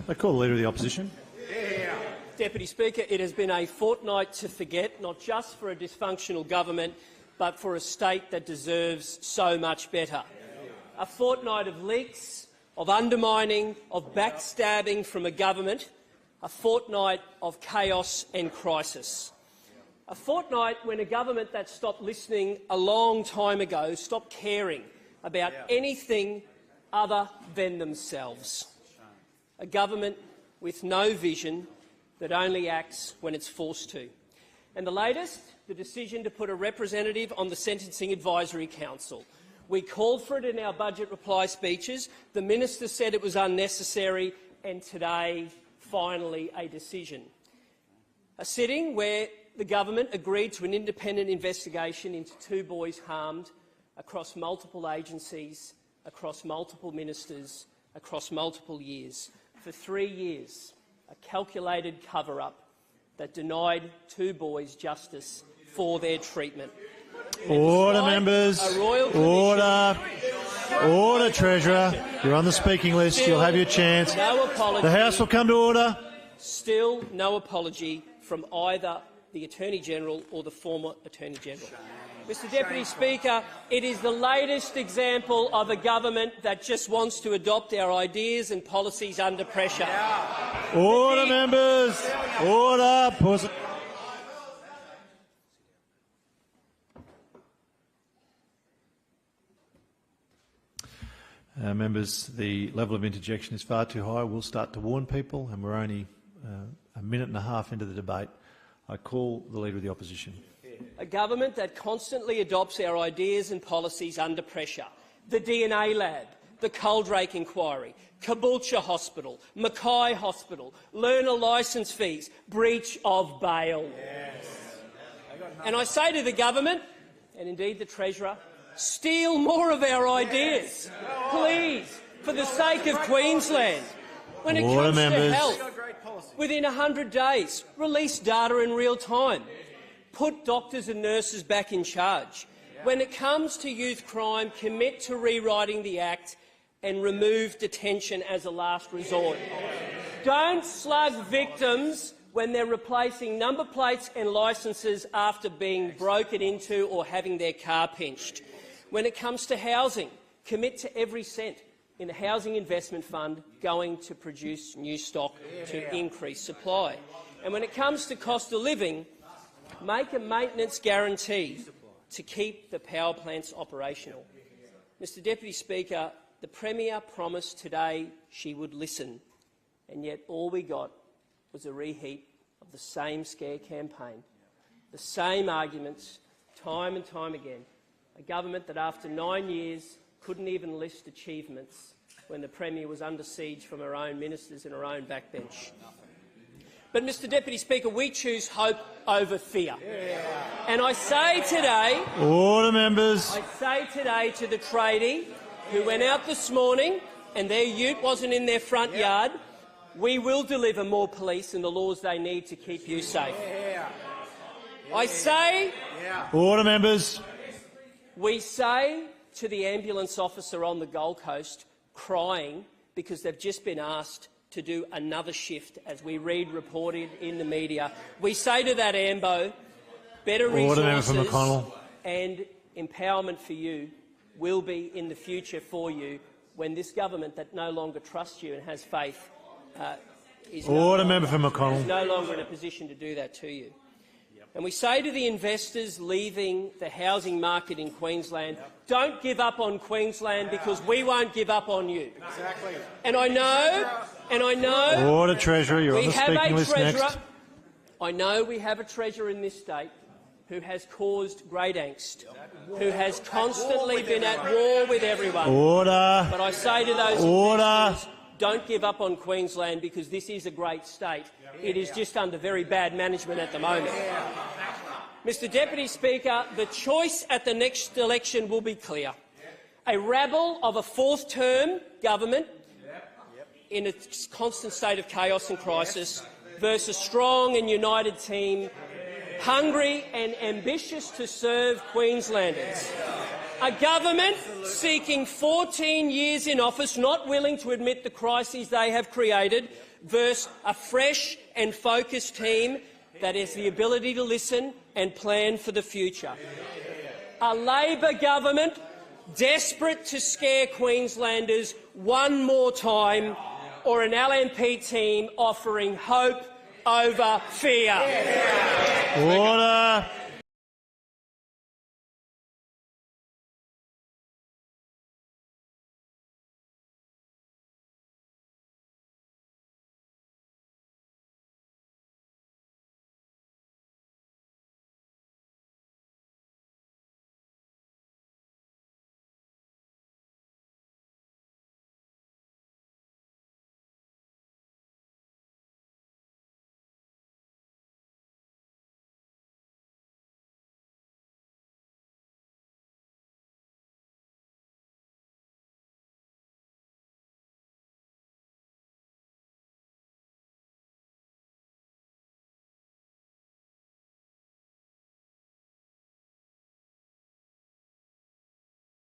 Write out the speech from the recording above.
I call the Leader of the Opposition. Deputy Speaker, it has been a fortnight to forget, not just for a dysfunctional government, but for a state that deserves so much better. A fortnight of leaks, of undermining, of backstabbing from a government, a fortnight of chaos and crisis. A fortnight when a government that stopped listening a long time ago stopped caring about anything other than themselves. A government with no vision that only acts when it's forced to. And the latest, the decision to put a representative on the Sentencing Advisory Council. We called for it in our budget reply speeches. The minister said it was unnecessary, and today, finally, a decision. A sitting where the government agreed to an independent investigation into 2 boys harmed across multiple agencies, across multiple ministers, across multiple years. For 3 years, a calculated cover-up that denied 2 boys justice for their treatment. Order, members. Order. Order, Treasurer. You're on the speaking list. You'll have your chance. No apology. The House will come to order. Still no apology from either the Attorney-General or the former Attorney-General. Mr Deputy Speaker, it is the latest example of a government that just wants to adopt our ideas and policies under pressure. Order, members. Order. Pause. Members, the level of interjection is far too high. We'll start to warn people, and we're only a minute and a half into the debate. I call the Leader of the Opposition. A government that constantly adopts our ideas and policies under pressure. The DNA lab, the Coldrake inquiry, Caboolture Hospital, Mackay Hospital, learner licence fees, breach of bail. Yes. And I say to the government, and indeed the Treasurer, steal more of our ideas, please, for the sake of Queensland. When it comes to health, within 100 days, release data in real time. Put doctors and nurses back in charge. When it comes to youth crime, commit to rewriting the Act and remove detention as a last resort. Don't slug victims when they're replacing number plates and licences after being broken into or having their car pinched. When it comes to housing, commit to every cent in the Housing Investment Fund going to produce new stock to increase supply. And when it comes to cost of living, make a maintenance guarantee to keep the power plants operational. Mr Deputy Speaker, the Premier promised today she would listen, and yet all we got was a reheat of the same scare campaign, the same arguments, time and time again. A government that after 9 years couldn't even list achievements when the Premier was under siege from her own ministers and her own backbench. But, Mr Deputy Speaker, we choose hope over fear. And I say today— Order, members. I say today to the tradie who went out this morning and their ute wasn't in their front yard, we will deliver more police and the laws they need to keep you safe. I say— Order, members. We say to the ambulance officer on the Gold Coast crying because they've just been asked to do another shift, as we read reported in the media. We say to that AMBO, better resources and empowerment for you will be in the future for you when this government that no longer trusts you and has faith is no longer in a position to do that to you. And we say to the investors leaving the housing market in Queensland, don't give up on Queensland because we won't give up on you. Exactly. And I know— Order, Treasurer. You're on the speaking list next. I know we have a Treasurer in this state who has caused great angst, who has constantly been at war with everyone. Order. But I say to those investors, don't give up on Queensland because this is a great state. It is just under very bad management at the moment. Mr Deputy Speaker, the choice at the next election will be clear. A rabble of a fourth-term government in a constant state of chaos and crisis versus a strong and united team, hungry and ambitious to serve Queenslanders. A government seeking 14 years in office, not willing to admit the crises they have created, versus a fresh and focused team that has the ability to listen and plan for the future. A Labor government desperate to scare Queenslanders one more time, or an LNP team offering hope over fear. Order.